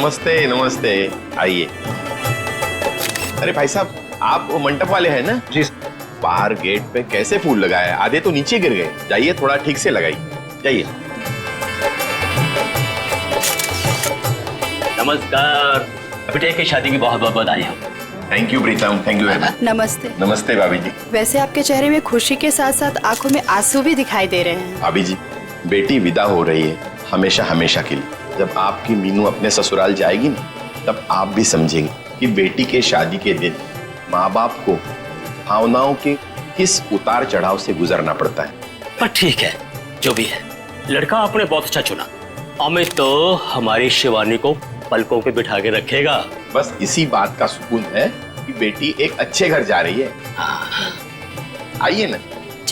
नमस्ते नमस्ते, आइए। अरे भाई साहब, आप वो मंडप वाले हैं ना? जी। बाहर गेट पे कैसे फूल लगाए, आधे तो नीचे गिर गए। जाइए थोड़ा ठीक से लगाइए, जाइए। नमस्कार, बेटे की शादी की बहुत बहुत बधाई हो। Thank you Pritam, thank you very much. नमस्ते। नमस्ते भाभी जी। वैसे आपके चेहरे में खुशी के साथ साथ आंखों में आंसू भी दिखाई दे रहे हैं। भाभी जी, बेटी विदा हो रही है हमेशा हमेशा के लिए। जब आपकी मीनू अपने ससुराल जाएगी ना, तब आप भी समझेंगे कि बेटी के शादी के दिन माँ बाप को भावनाओं के किस उतार चढ़ाव से गुजरना पड़ता है। पर ठीक है, जो भी है, लड़का आपने बहुत अच्छा चुना। अमित तो हमारी शिवानी को पलकों पे बिठा के रखेगा। बस इसी बात का सुकून है कि बेटी एक अच्छे घर जा रही है। आइए ना,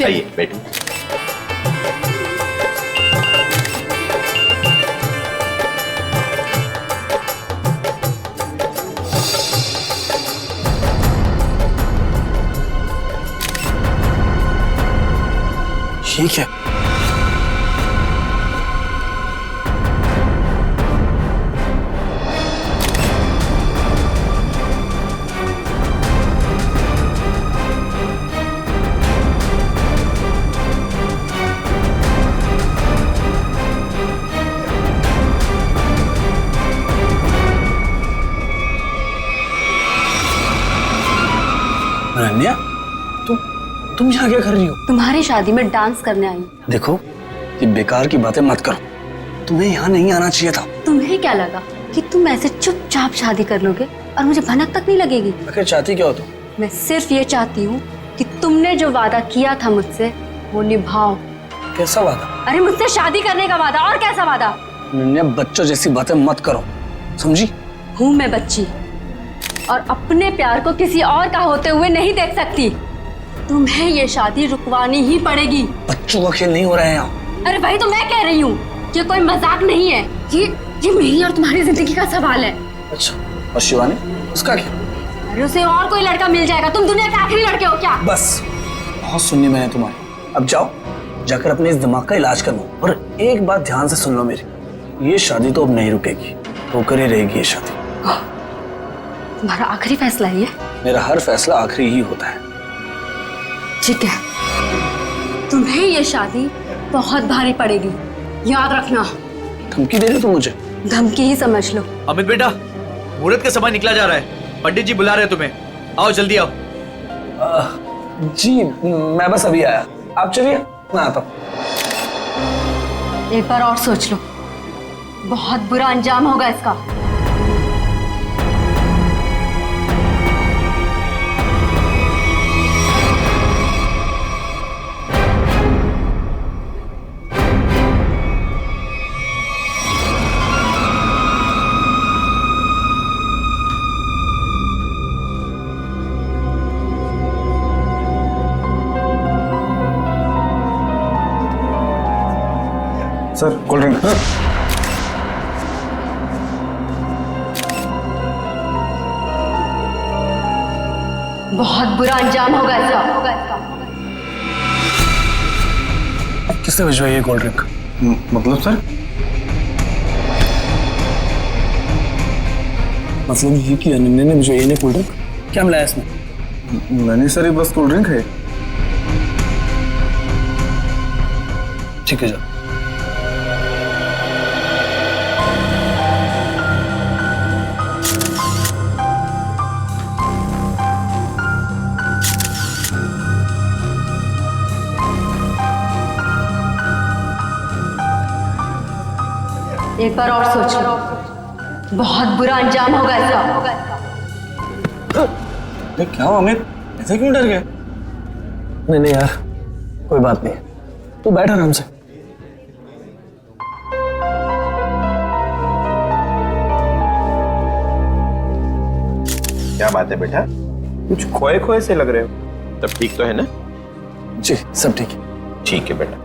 आइए बेटी। ठीक है। अनन्या, तुम यहाँ क्या कर रही हो? तुम्हारी शादी में डांस करने आई। देखो, ये बेकार की बातें मत करो। तुम्हें यहाँ नहीं आना चाहिए था। तुम्हें क्या लगा कि तुम ऐसे चुपचाप शादी कर लोगे और मुझे भनक तक नहीं लगेगी? आखिर चाहती क्या हो तुम? मैं सिर्फ ये चाहती हूँ कि तुमने जो वादा किया था मुझसे वो निभाओ। कैसा वादा? अरे मुझसे शादी करने का वादा। और कैसा वादा? अनन्या, बच्चों जैसी बातें मत करो, समझी? हूँ मैं बच्ची और अपने प्यार को किसी और का होते हुए नहीं देख सकती। तुम्हें ये शादी रुकवानी ही पड़ेगी। बच्चों का खेल नहीं हो रहा है यहाँ। अरे वही तो मैं कह रही हूँ, ये कोई मजाक नहीं है। ये मेरी और तुम्हारी जिंदगी का सवाल है। अच्छा, और शिवानी, उसका क्या? अरे उसे और कोई लड़का मिल जाएगा। तुम दुनिया के आखिरी लड़के हो क्या? बस, बहुत सुननी मैंने तुम्हारी। अब जाओ, जाकर अपने इस दिमाग का इलाज कर लो। और एक बात ध्यान से सुन लो मेरी, ये शादी तो अब नहीं रुकेगी, होकर ही रहेगी ये शादी। तुम्हारा आखिरी फैसला ये? मेरा हर फैसला आखिरी ही होता है। ठीक है, तुम्हें ये शादी बहुत भारी पड़ेगी, याद रखना। धमकी दे रहे हो तुम मुझे? धमकी ही समझ लो। अमित बेटा, मुहूर्त का समय निकला जा रहा है। पंडित जी बुला रहे हैं तुम्हें, आओ जल्दी आओ। जी, मैं बस अभी आया। आप चलिए, मैं आता हूँ। एक बार और सोच लो, बहुत बुरा अंजाम होगा इसका। Sir, cold drink. बहुत बुरा अंजाम होगा इसका। किसने भिजवाई है कोल्ड ड्रिंक? मतलब सर? मतलब ये कि अनन्या ने भिजवाई है कोल्ड ड्रिंक? क्या मिलाया इसमें? नहीं सर, ये बस कोल्ड ड्रिंक है। ठीक है, जाओ। एक बार और सोच लो, बहुत बुरा अंजाम होगा इसका। क्या हुआ अमित, ऐसे क्यों डर गए? नहीं यार, कोई बात नहीं, तू बैठ आराम से। क्या बात है बेटा, कुछ खोए खोए से लग रहे हो। तब ठीक तो है ना? जी, सब ठीक है। ठीक है बेटा।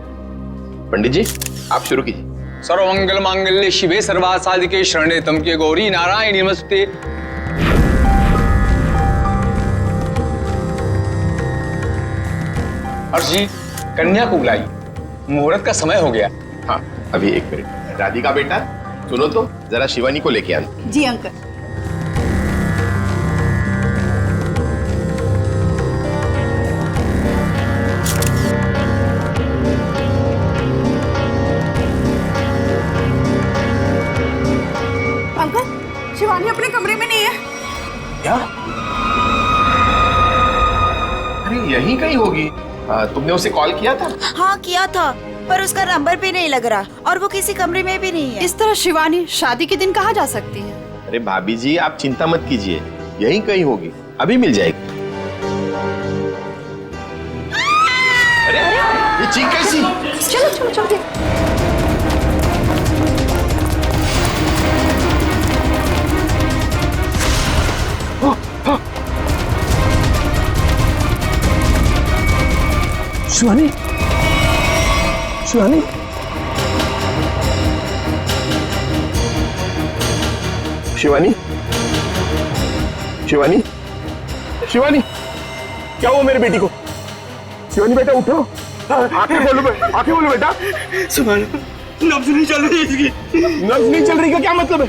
पंडित जी, आप शुरू कीजिए। सर्वमंगल मांगल्ये शिवे सर्वार्थ साधिके शरणे त्र्यंबके गौरी नारायणी नमस्ते। हर्ष जी, कन्या को बुलाइए, मुहूर्त का समय हो गया। हाँ, अभी एक मिनट। राधिका बेटा, सुनो तो, जरा शिवानी को लेके आना। जी अंकल। अंकल, शिवानी अपने कमरे में नहीं है। क्या? अरे यहीं कहीं होगी। तुमने उसे कॉल किया था? हाँ किया था, पर उसका नंबर भी नहीं लग रहा और वो किसी कमरे में भी नहीं है। इस तरह शिवानी शादी के दिन कहाँ जा सकती है? अरे भाभी जी, आप चिंता मत कीजिए, यहीं कहीं होगी, अभी मिल जाएगी। अरे ये चीख कैसी? चलो चलो चलो। शिवानी, शिवानी, शिवानी, शिवानी, शिवानी, क्या हुआ मेरे बेटी को? शिवानी बेटा उठो, आंखें खोलो, आंखें खोलो बेटा। नब्ज नहीं चल रही इसकी। नब्ज नहीं चल रही का क्या मतलब है?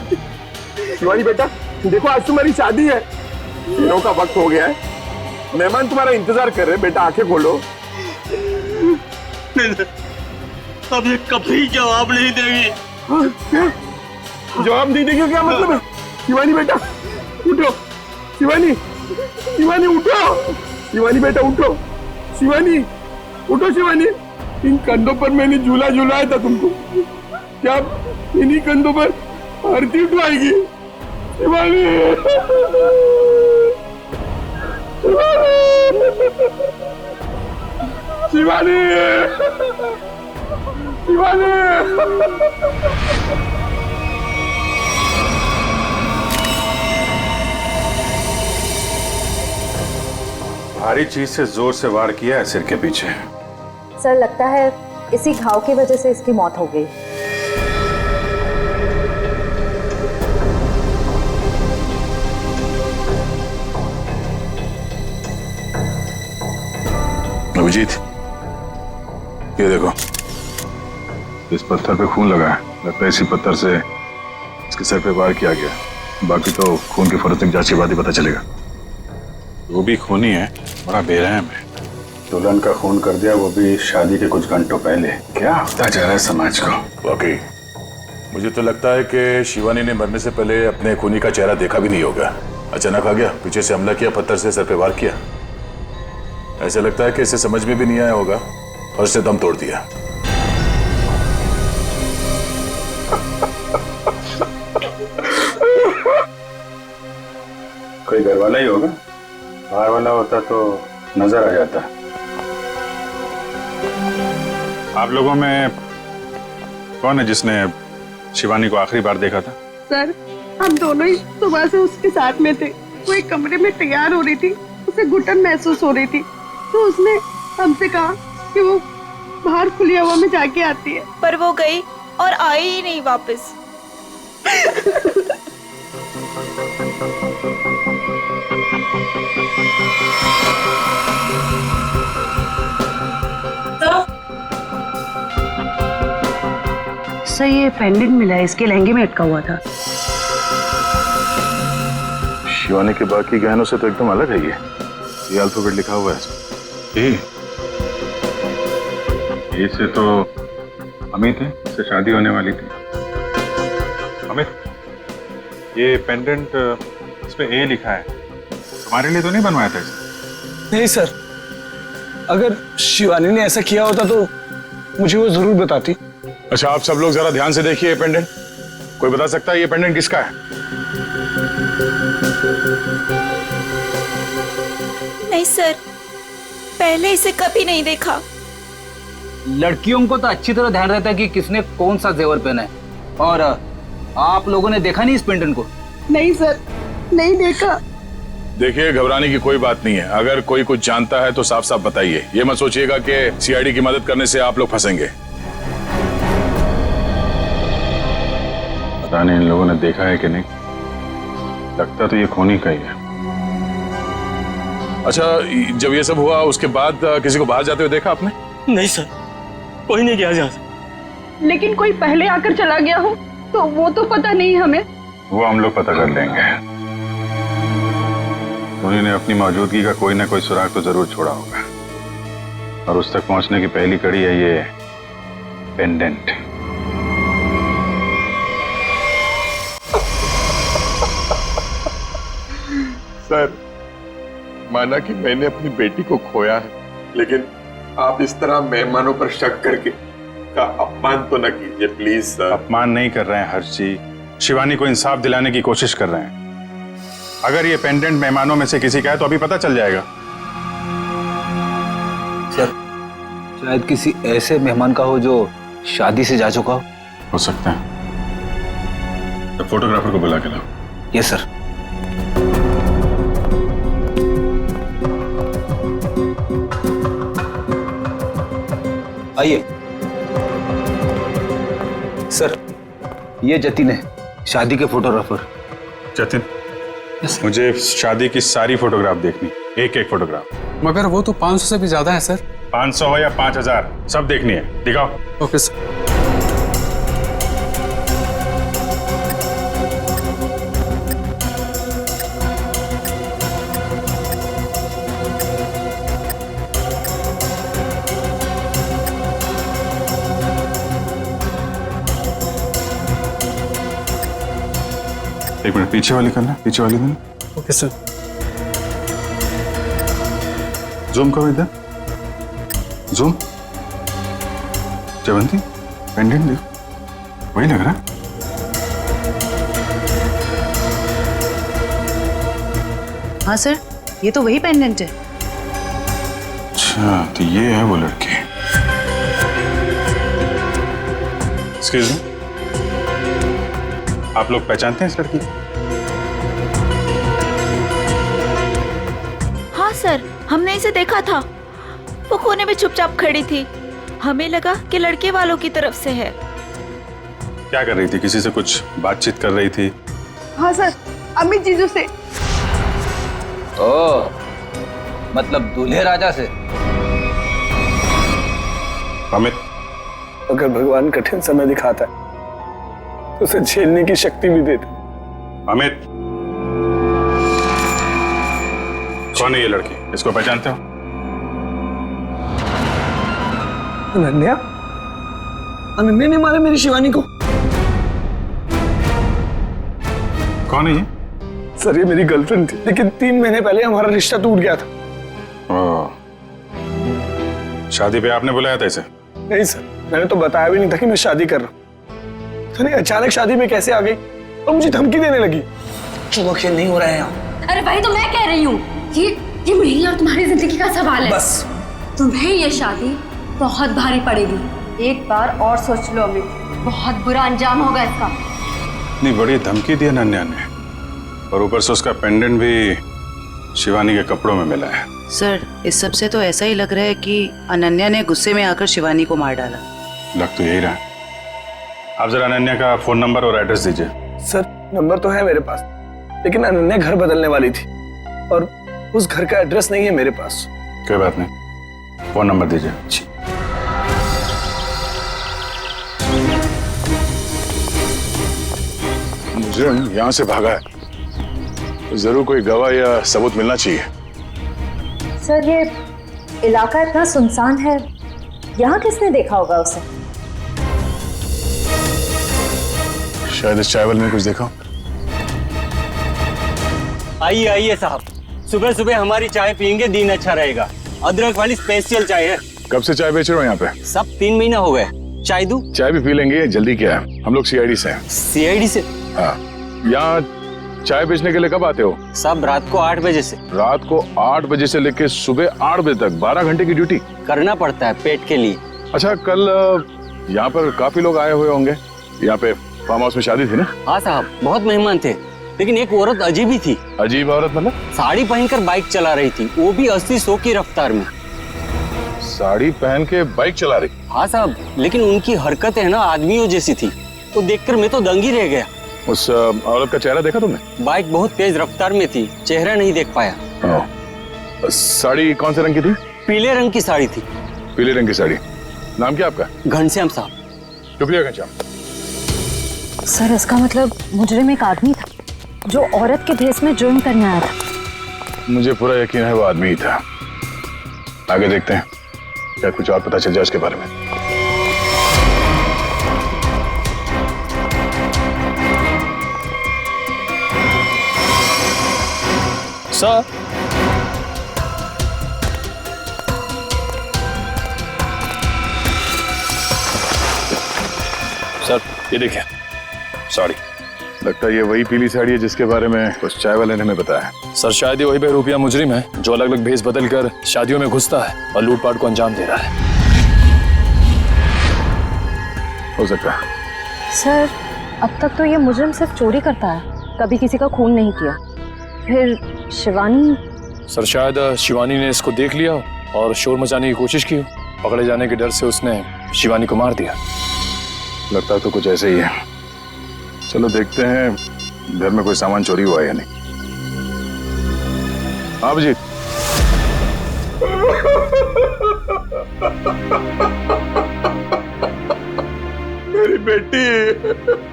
शिवानी बेटा देखो, आज तुम्हारी शादी है, दिनों का वक्त हो गया है, मेहमान तुम्हारा इंतजार कर रहे हैं। बेटा आंखें खोलो। अब ये कभी जवाब नहीं देगी। जवाब नहीं देगी क्या मतलब है? शिवानी बेटा उठो, शिवानी, शिवानी उठो, शिवानी बेटा उठो, शिवानी उठो, शिवानी। इन कंधों पर मैंने झूला झूलाया था तुमको, क्या इन्हीं कंधों पर आरती उठवाएगी? शिवानी, शिवानी, शिवानी। भारी चीज से जोर से वार किया है सिर के पीछे। सर लगता है इसी घाव की वजह से इसकी मौत हो गई। अभिजीत, ये देखो, इस पत्थर पे खून लगा है। लगता है इसी पत्थर से इसके सर पे वार किया गया। बाकी तो खून की फोरेंसिक जांच के बाद ही पता चलेगा। वो भी खूनी है, बड़ा बेरहम है। दुल्हन का खून कर दिया, वो भी शादी के कुछ घंटों पहले। क्या होता जा रहा है समाज को? वाकई मुझे तो लगता है कि शिवानी ने मरने से पहले अपने खूनी का चेहरा देखा भी नहीं होगा। अचानक आ गया, पीछे से हमला किया, पत्थर से सर पे वार किया। ऐसा लगता है कि इसे समझ में भी नहीं आया होगा और इससे दम तोड़ दिया। कोई घर वाला ही होगा, बाहर वाला होता तो नजर आ जाता। आप लोगों में कौन है जिसने शिवानी को आखिरी बार देखा था? सर, हम दोनों ही सुबह से उसके साथ में थे। वो एक कमरे में तैयार हो रही थी, उसे घुटन महसूस हो रही थी, तो उसने हमसे कहा कि वो बाहर खुली हवा में जाके आती है, पर वो गई और आई ही नहीं वापस। सर, ये पेंडेंट मिला है, इसके लहंगे में अटका हुआ था। शिवानी के बाकी गहनों से तो एकदम अलग है ये अल्फाबेट लिखा हुआ है इसमें। ये से तो अमित है, इससे शादी होने वाली थी। अमित, ये पेंडेंट इस पे ए लिखा है, तुम्हारे लिए तो नहीं बनवाया था इसे? नहीं सर, अगर शिवानी ने ऐसा किया होता तो मुझे वो जरूर बताती। अच्छा, आप सब लोग जरा ध्यान से देखिए ये पेंडेंट। कोई बता सकता है ये पेंडेंट किसका है? नहीं सर, पहले इसे कभी नहीं देखा। लड़कियों को तो अच्छी तरह ध्यान रहता है कि किसने कौन सा जेवर पहना है, और आप लोगों ने देखा नहीं इस पेंडेंट को? नहीं सर, नहीं देखा। देखिए, घबराने की कोई बात नहीं है। अगर कोई कुछ जानता है तो साफ साफ बताइए। ये मत सोचिएगा कि सीआईडी की मदद करने से आप लोग फंसेंगे। पता नहीं इन लोगों ने देखा है कि नहीं, लगता तो ये खूनी का ही है। अच्छा, जब ये सब हुआ उसके बाद किसी को बाहर जाते हुए देखा आपने? नहीं सर, कोई नहीं गया जहाँ। लेकिन कोई पहले आकर चला गया हो तो वो तो पता नहीं हमें। वो हम लोग पता कर लेंगे। उन्होंने अपनी मौजूदगी का कोई ना कोई सुराग तो जरूर छोड़ा होगा, और उस तक पहुंचने की पहली कड़ी है ये पेंडेंट। सर, माना कि मैंने अपनी बेटी को खोया है, लेकिन आप इस तरह मेहमानों पर शक करके का अपमान तो न कीजिए प्लीज सर। अपमान नहीं कर रहे हैं हर्षी, शिवानी को इंसाफ दिलाने की कोशिश कर रहे हैं। अगर ये पेंडेंट मेहमानों में से किसी का है तो अभी पता चल जाएगा। सर, शायद किसी ऐसे मेहमान का हो जो शादी से जा चुका हो सकता है। तो फोटोग्राफर को बुला के लाओ। Yes sir. आइए सर, ये जतिन है, शादी के फोटोग्राफर। जतिन, मुझे शादी की सारी फोटोग्राफ देखनी, एक एक फोटोग्राफ। मगर वो तो 500 से भी ज्यादा है सर। 500 हो या 5000, सब देखनी है। दिखाओ। Okay sir. एक मिनट, पीछे वाली करना, पीछे वाली करना। Okay sir. जूम करो इधर, जूम। जयवंती, पेंडेंट देखो, वही लग रहा है। हाँ सर, ये तो वही पेंडेंट है। अच्छा, तो ये है वो लड़की। एक्सक्यूज मी, आप लोग पहचानते हैं इस लड़की? हाँ सर, हमने इसे देखा था। वो कोने में चुपचाप खड़ी थी। हमें लगा कि लड़के वालों की तरफ से है। क्या कर रही थी? किसी से कुछ बातचीत कर रही थी? हाँ सर, अमित जीजू से। ओ, मतलब दूल्हे राजा से। अमित, अगर भगवान कठिन समय दिखाता है तो उसे झेलने की शक्ति भी देता। अमित, कौन है ये लड़की? इसको पहचानते हो? अनन्या? अनन्या ने मारा मेरी शिवानी को। कौन है ये? सर, ये मेरी गर्लफ्रेंड थी, लेकिन 3 महीने पहले हमारा रिश्ता टूट गया था। शादी पे आपने बुलाया था इसे? नहीं सर, मैंने तो बताया भी नहीं था कि मैं शादी कर रहा हूँ। तो अचानक शादी में कैसे आ गई और मुझे धमकी देने लगी। चुप खेल नहीं हो रहा है यहाँ। अरे भाई, तो मैं कह रही हूँ, ये मेरी और तुम्हारी जिंदगी का सवाल है। बस तुम्हें ये शादी बहुत भारी पड़ेगी। एक बार और सोच लो अमित, बहुत बुरा अंजाम होगा इसका। इतनी बड़ी धमकी दी अनन्या ने, और ऊपर से उसका पेंडेंट भी शिवानी के कपड़ों में मिला है। सर, इस सब से तो ऐसा ही लग रहा है कि अनन्या ने गुस्से में आकर शिवानी को मार डाला। लग तो यही रहा। आप जरा अनन्या का फोन नंबर और एड्रेस दीजिए। सर, नंबर तो है मेरे पास, लेकिन अनन्या घर बदलने वाली थी और उस घर का एड्रेस नहीं है मेरे पास। कोई बात नहीं, फोन नंबर दीजिए। मुजरिम यहाँ से भागा है, तो जरूर कोई गवाह या सबूत मिलना चाहिए। सर, ये इलाका इतना सुनसान है, यहाँ किसने देखा होगा उसे? शायद इस चायवल में कुछ देखा। आइए आइए साहब, सुबह सुबह हमारी चाय पियेंगे, दिन अच्छा रहेगा। अदरक वाली स्पेशल चाय है। कब से चाय बेच रहे हो यहाँ पे? सब 3 महीना हो गए। चाय दूं? चाय भी पी लेंगे, जल्दी क्या है, हम लोग सीआईडी से हैं। सीआईडी से? हाँ। यहाँ चाय बेचने के लिए कब आते हो? सब रात को 8 बजे से। रात को 8 बजे से लेके सुबह 8 बजे तक 12 घंटे की ड्यूटी करना पड़ता है पेट के लिए। अच्छा, कल यहाँ पर काफी लोग आए हुए होंगे। यहाँ पे फार्म हाउस में शादी थी ना? हाँ साहब, बहुत मेहमान थे, लेकिन एक औरत अजीब ही थी। अजीब औरत मतलब? साड़ी पहनकर बाइक चला रही थी, वो भी 80-100 की रफ्तार में। साड़ी पहन के बाइक चला रही? हाँ साहब, लेकिन उनकी हरकतें ना आदमियों जैसी थी, तो देखकर मैं तो दंग ही रह गया। उस औरत का चेहरा देखा तुमने? बाइक बहुत तेज रफ्तार में थी, चेहरा नहीं देख पाया। साड़ी कौन से रंग की थी? पीले रंग की साड़ी थी। पीले रंग की साड़ी। नाम क्या आपका? घनश्याम साहब। शुक्रिया घनश्याम। सर इसका मतलब मुजरिम एक आदमी था जो औरत के भेस में जुर्म करने आया था। मुझे पूरा यकीन है वो आदमी ही था। आगे देखते हैं, क्या कुछ और पता चल जाए उसके बारे में। सर, सर ये देखिए साड़ी, लगता है ये वही पीली साड़ी है जिसके बारे में उस चाय वाले ने हमें बताया। सर शायद ये वही बहरूपिया मुजरिम है जो अलग अलग भेस बदल कर शादियों में घुसता है और लूटपाट को अंजाम दे रहा है। हो सकता है। सर अब तक तो ये मुजरिम सिर्फ चोरी करता है, कभी किसी का खून नहीं किया। फिर शिवानी? सर शायद शिवानी ने इसको देख लिया और शोर मचाने की कोशिश की। पकड़े जाने के डर से उसने शिवानी को मार दिया। लगता तो कुछ ऐसे ही है। चलो देखते हैं घर में कोई सामान चोरी हुआ है या नहीं। हाँ अभिजीत। मेरी बेटी।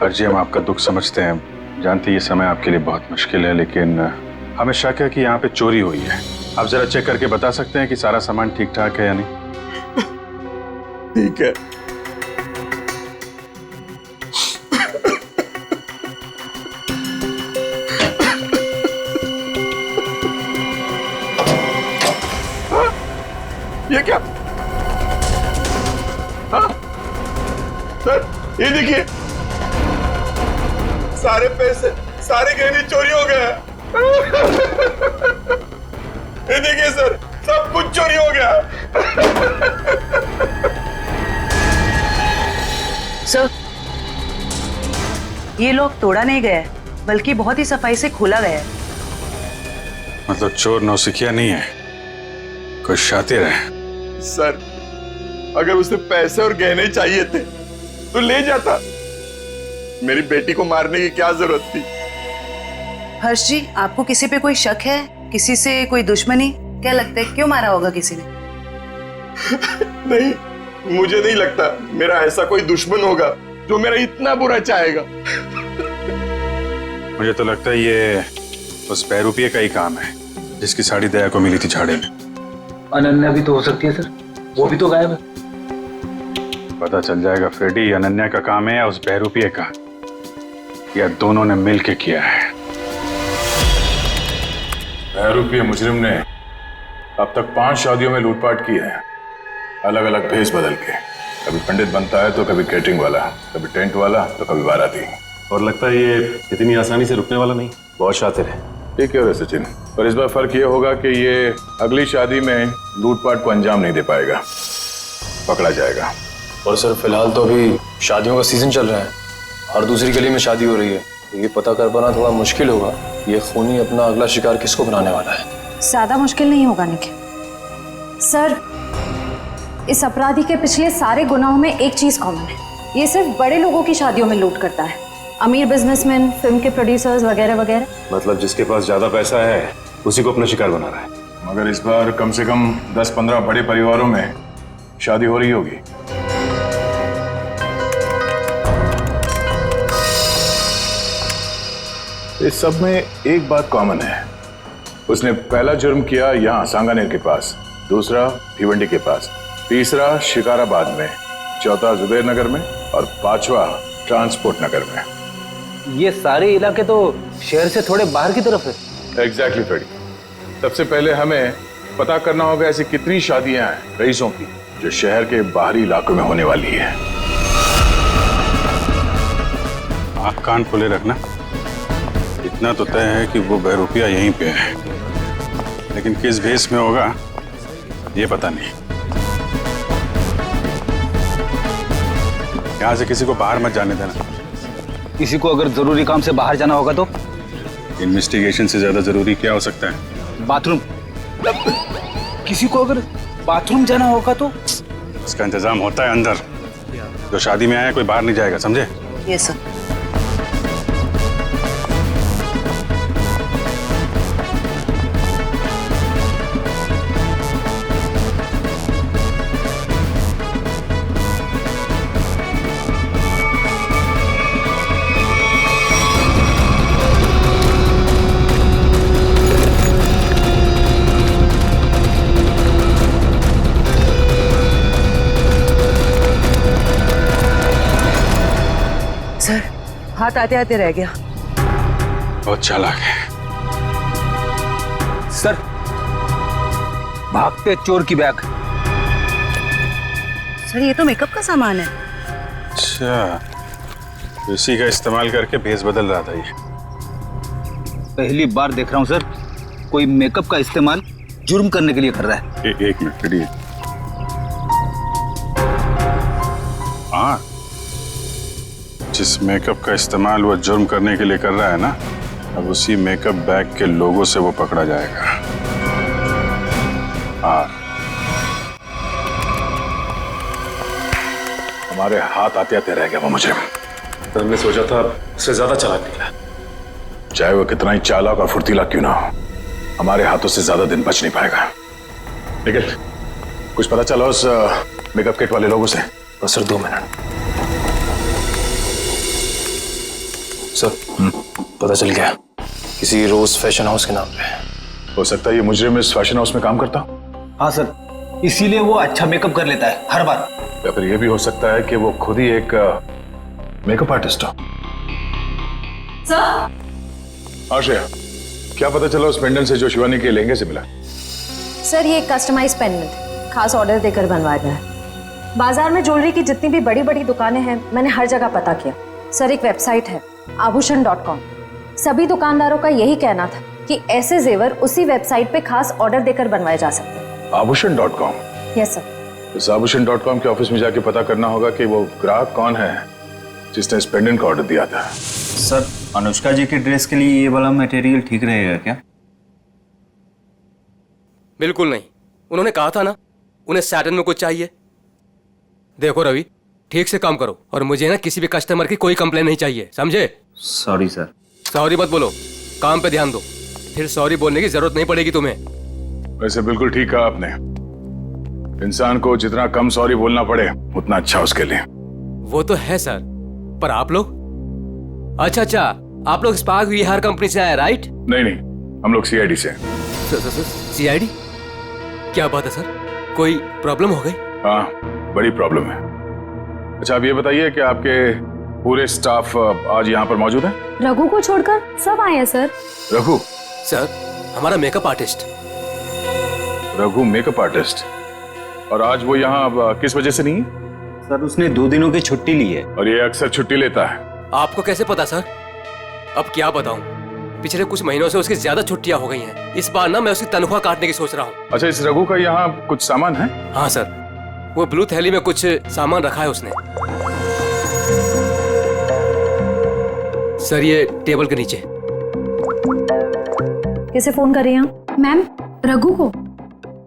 अर्जी, हम आपका दुख समझते हैं, जानते हैं ये समय आपके लिए बहुत मुश्किल है, लेकिन हमें शक है कि यहाँ पे चोरी हुई है। आप जरा चेक करके बता सकते हैं कि सारा सामान ठीक ठाक है या नहीं? ठीक है। ये क्या? हाँ? सर ये देखिए, सारे पैसे, सारे गहने चोरी हो गए। ये देखिए सर, सब कुछ चोरी हो गया। सर ये लॉक तोड़ा नहीं गया है, बल्कि बहुत ही सफाई से खोला गया है। मतलब चोर नौसिखिया नहीं है, कोई शातिर है। सर अगर उसे पैसे और गहने चाहिए थे तो ले जाता, मेरी बेटी को मारने की क्या जरूरत थी? हर्ष जी, आपको किसी पे कोई शक है? किसी से कोई दुश्मनी? क्या लगता है क्यों मारा होगा किसी ने? नहीं, मुझे नहीं लगता मेरा ऐसा कोई दुश्मन होगा जो मेरा इतना बुरा चाहेगा। मुझे तो लगता है ये उस बहरूपिये का ही काम है जिसकी साड़ी दया को मिली थी झाड़े में। अनन्या भी तो हो सकती है सर, वो भी तो गायब है। पता चल जाएगा फ्रेडी, अनन्या का काम है या उस बहरूपिये का, या दोनों ने मिलकर किया है। बहरूपिये मुजरिम ने अब तक 5 शादियों में लूटपाट की है, अलग अलग भेस बदल के। कभी पंडित बनता है तो कभी कैटरिंग वाला, कभी टेंट वाला तो कभी बाराती। और लगता है ये इतनी आसानी से रुकने वाला नहीं, बहुत शातिर है। ठीक है सचिन, पर इस बार फर्क ये होगा कि ये अगली शादी में लूटपाट को अंजाम नहीं दे पाएगा, पकड़ा जाएगा। और सर फिलहाल तो अभी शादियों का सीजन चल रहा है, हर दूसरी गली में शादी हो रही है, तो ये पता कर पाना थोड़ा मुश्किल होगा ये खूनी अपना अगला शिकार किसको बनाने वाला है। ज्यादा मुश्किल नहीं होगा निखिल। सर इस अपराधी के पिछले सारे गुनाहों में एक चीज कॉमन है, ये सिर्फ बड़े लोगों की शादियों में लूट करता है। अमीर बिजनेसमैन, फिल्म के प्रोड्यूसर्स वगैरह वगैरह। मतलब जिसके पास ज्यादा पैसा है उसी को अपना शिकार बना रहा है। मगर इस बार कम से कम 10-15 बड़े परिवारों में शादी हो रही होगी। इस सब में एक बात कॉमन है, उसने पहला जुर्म किया यहाँ सांगानेर के पास, दूसरा भिवंडी के पास, तीसरा शिकाराबाद में, चौथा जुबेर नगर में और 5वां ट्रांसपोर्ट नगर में। ये सारे इलाके तो शहर से थोड़े बाहर की तरफ है। एग्जैक्टली फ्रेडी, सबसे पहले हमें पता करना होगा ऐसी कितनी शादियां हैं रईसों की जो शहर के बाहरी इलाकों में होने वाली है। आँख कान खुले रखना। इतना तो तय है कि वो बहरूपिया यहीं पे है, लेकिन किस भेस में होगा ये पता नहीं। यहाँ से किसी को बाहर मत जाने देना। किसी को अगर जरूरी काम से बाहर जाना होगा तो? इन्वेस्टिगेशन से ज्यादा जरूरी क्या हो सकता है? बाथरूम। किसी को अगर बाथरूम जाना होगा तो? उसका इंतजाम होता है अंदर। जो शादी में आया कोई बाहर नहीं जाएगा, समझे? Yes sir. हाथ आते आते रह गया। बहुत चालाक है। सर, भागते चोर की बैग। सर ये तो मेकअप का सामान है। अच्छा, इसी का इस्तेमाल करके भेस बदल रहा था ये। पहली बार देख रहा हूँ सर, कोई मेकअप का इस्तेमाल जुर्म करने के लिए कर रहा है। एक मिनट खड़िए। हाँ, जिस मेकअप का इस्तेमाल वो जुर्म करने के लिए कर रहा है ना, अब उसी मेकअप बैग के लोगों से वो पकड़ा जाएगा। हाँ, हमारे हाथ आते आते रह गया वो मुजरिम। तो हमने सोचा था उससे ज्यादा चालाक निकला। चाहे वो कितना ही चालाक और फुर्तीला क्यों ना हो, हमारे हाथों से ज्यादा दिन बच नहीं पाएगा। लेकिन कुछ पता चला उस मेकअप किट वाले लोगों से? बस सर 2 मिनट। सर, पता चल गया, किसी रोज फैशन हाउस के नाम पे। हो सकता है ये मुजरिम इस फैशन हाउस में काम करता। हाँ सर, इसीलिए वो अच्छा मेकअप कर लेता है हर बार। या फिर ये भी हो सकता है कि वो खुद ही एक मेकअप आर्टिस्ट हो। सर, आश्रया, क्या पता चला उस पेंडेंट से जो शिवानी के लहंगे से मिला? सर ये कस्टमाइज पेंडेंट खास ऑर्डर देकर बनवाया गया है। बाजार में ज्वेलरी की जितनी भी बड़ी बड़ी दुकानें हैं, मैंने हर जगह पता किया। सर एक वेबसाइट है आभूषण.com, सभी दुकानदारों का यही कहना था कि ऐसे जेवर उसी वेबसाइट पे खास ऑर्डर देकर बनवाए जा सकते हैं। आभूषण.com? Yes sir. इस आभूषण.com के ऑफिस में जाके पता करना होगा कि वो ग्राहक कौन है जिसने इस पेंडेंट का ऑर्डर दिया था। सर, अनुष्का जी की ड्रेस के लिए ये वाला मटेरियल ठीक रहेगा क्या? बिल्कुल नहीं, उन्होंने कहा था ना उन्हें सैटन में कुछ चाहिए। देखो रवि, ठीक से काम करो और मुझे ना किसी भी कस्टमर की कोई कंप्लेन नहीं चाहिए, समझे? Sorry sir. सॉरी मत बोलो, काम पे ध्यान दो, फिर सॉरी बोलने की जरूरत नहीं पड़ेगी तुम्हें। वैसे बिल्कुल ठीक कहा आपने, इंसान को जितना कम सॉरी बोलना पड़े उतना अच्छा उसके लिए। वो तो है सर, पर आप लोग? अच्छा, आप लोग स्पार्क विहार कंपनी से आए, राइट? नहीं, हम लोग सीआईडी से। सीआईडी? क्या बात है सर, कोई प्रॉब्लम हो गई? हाँ, बड़ी प्रॉब्लम है। अच्छा, आप ये बताइए कि आपके पूरे स्टाफ आज यहाँ पर मौजूद है? रघु को छोड़कर सब आए हैं सर। रघु? सर, हमारा makeup artist. Raghu makeup artist? और आज वो यहाँ किस वजह से नहीं है? सर, उसने 2 दिनों की छुट्टी ली है। और ये अक्सर छुट्टी लेता है। आपको कैसे पता सर? अब क्या बताऊं, पिछले कुछ महीनों से उसकी ज्यादा छुट्टियां हो गई हैं। इस बार ना मैं उसकी तनख्वाह काटने की सोच रहा हूँ। अच्छा, इस रघु का यहाँ कुछ सामान है? हाँ सर, वो ब्लू थैली में कुछ सामान रखा है उसने। सर ये टेबल के नीचे। किसे फोन कर रही हैं? मैम, रघु को।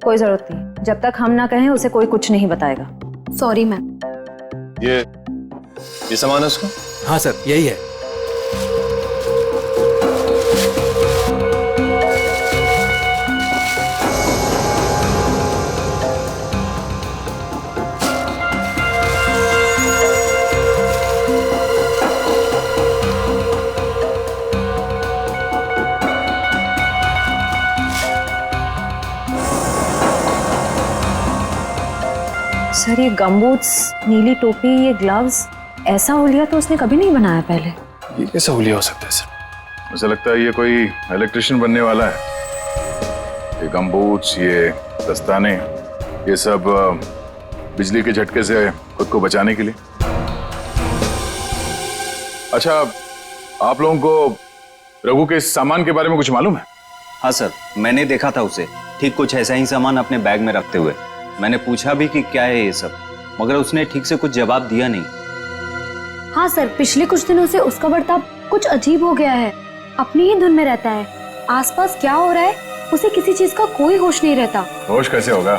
कोई जरूरत नहीं, जब तक हम ना कहें उसे कोई कुछ नहीं बताएगा। Sorry ma'am. ये सामान है उसका? हाँ सर, यही है। सर ये गमबूट्स, नीली टोपी, ये ग्लव्स, ऐसा हुलिया तो उसने कभी नहीं बनाया पहले। ये कैसा हुलिया हो सकता है सर? मुझे लगता है ये कोई इलेक्ट्रिशियन बनने वाला है। ये गमबूट्स, ये दस्ताने, ये सब बिजली के झटके से खुद को बचाने के लिए। अच्छा, आप लोगों को रघु के इस सामान के बारे में कुछ मालूम है? हाँ सर, मैंने देखा था उसे ठीक कुछ ऐसा ही सामान अपने बैग में रखते हुए। मैंने पूछा भी कि क्या है ये सब, मगर उसने ठीक से कुछ जवाब दिया नहीं। हाँ सर, पिछले कुछ दिनों से उसका बर्ताव कुछ अजीब हो गया है। अपनी ही धुन में रहता है, आसपास क्या हो रहा है उसे किसी चीज का कोई होश नहीं रहता। होश कैसे होगा?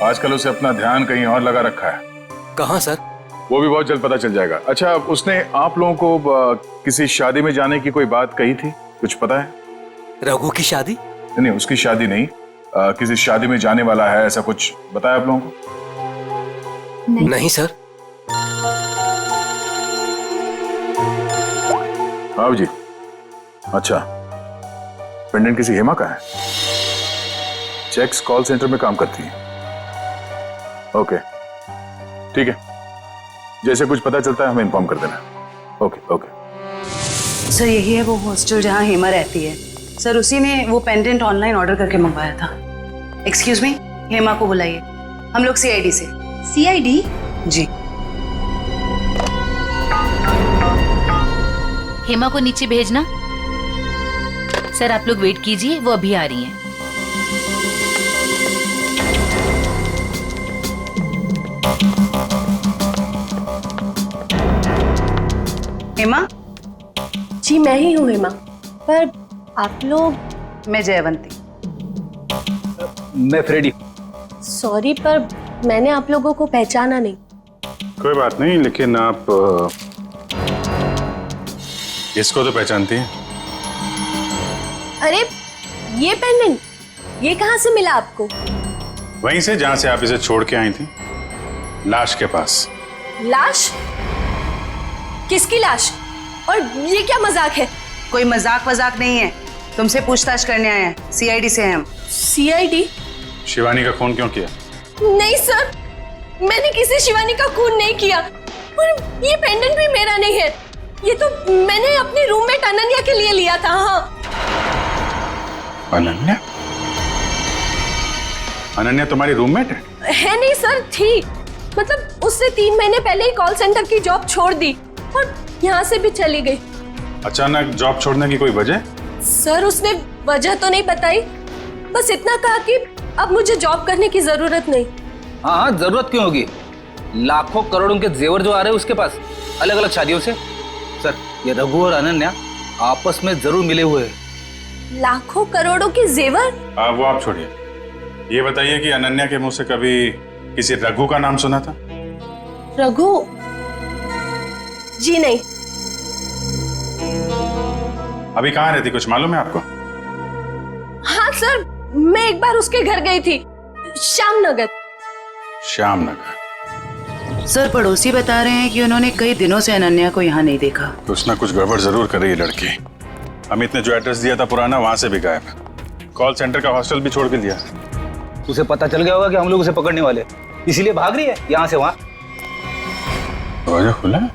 आजकल उसे अपना ध्यान कहीं और लगा रखा है। कहाँ सर? वो भी बहुत जल्द पता चल जाएगा। अच्छा, उसने आप लोगों को किसी शादी में जाने की कोई बात कही थी, कुछ पता है? रघु की शादी? नहीं, उसकी शादी नहीं, किसी शादी में जाने वाला है, ऐसा कुछ बताया आप लोगों को? नहीं सर। हाँ जी। अच्छा, पेंडेंट किसी हेमा का है? चेक्स कॉल सेंटर में काम करती है। ओके, ठीक है, जैसे कुछ पता चलता है हमें इन्फॉर्म कर देना। Okay okay. सर यही है वो हॉस्टल जहाँ हेमा रहती है। सर उसी ने वो पेंडेंट ऑनलाइन ऑर्डर करके मंगवाया था। एक्सक्यूज मी, हेमा को बुलाइए। हम लोग सीआईडी से। सीआईडी? जी। हेमा को नीचे भेजना। सर आप लोग वेट कीजिए, वो अभी आ रही हैं। हेमा? जी मैं ही हूँ हेमा, पर आप लोग? मैं जयवंती। मैं फ्रेडी। सॉरी पर मैंने आप लोगों को पहचाना नहीं। कोई बात नहीं, लेकिन आप इसको तो पहचानती हैं। अरे ये पेंडेंट ये कहाँ से मिला आपको? वहीं से जहां से आप इसे छोड़ के आई थी, लाश के पास। लाश? किसकी लाश? और ये क्या मजाक है? कोई मजाक वजाक नहीं है, तुमसे पूछताछ करने आए हैं। सीआईडी से हैं हम। सीआईडी? शिवानी का खून क्यों किया? नहीं सर, मैंने किसी शिवानी का खून नहीं किया। और ये पेंडेंट भी मेरा नहीं है, ये तो मैंने अपनी रूममेट अनन्या के लिए लिया था। हाँ। अनन्या? अनन्या तुम्हारी रूममेट है? है नहीं सर, थी। मतलब उससे 3 महीने पहले ही कॉल सेंटर की जॉब छोड़ दी और यहाँ से भी चली गई। अचानक जॉब छोड़ने की कोई वजह? सर उसने वजह तो नहीं बताई, बस इतना कहा कि अब मुझे जॉब करने की जरूरत नहीं। हाँ हाँ, जरूरत क्यों होगी? लाखों करोड़ों के जेवर जो आ रहे हैं उसके पास, अलग अलग शादियों से। सर ये रघु और अनन्या आपस में जरूर मिले हुए हैं। लाखों करोड़ों के जेवर? वो आप छोड़िए, ये बताइए कि अनन्या के मुंह से कभी किसी रघु का नाम सुना था? रघु? जी नहीं। अभी कहाँ रहती, कुछ मालूम है आपको? हाँ सर, मैं एक बार उसके घर गई थी, श्यामनगर। श्यामनगर? सर पड़ोसी बता रहे हैं कि उन्होंने कई दिनों से अनन्या को यहाँ नहीं देखा। कुछ ना कुछ गड़बड़ जरूर कर रही है लड़की। अमित ने जो एड्रेस दिया था पुराना, वहां से भी गायब है। कॉल सेंटर का हॉस्टल भी छोड़ के दिया। उसे पता चल गया होगा कि हम लोग उसे पकड़ने वाले, इसीलिए भाग रही है यहाँ से वहाँ। दरवाजा खुला है?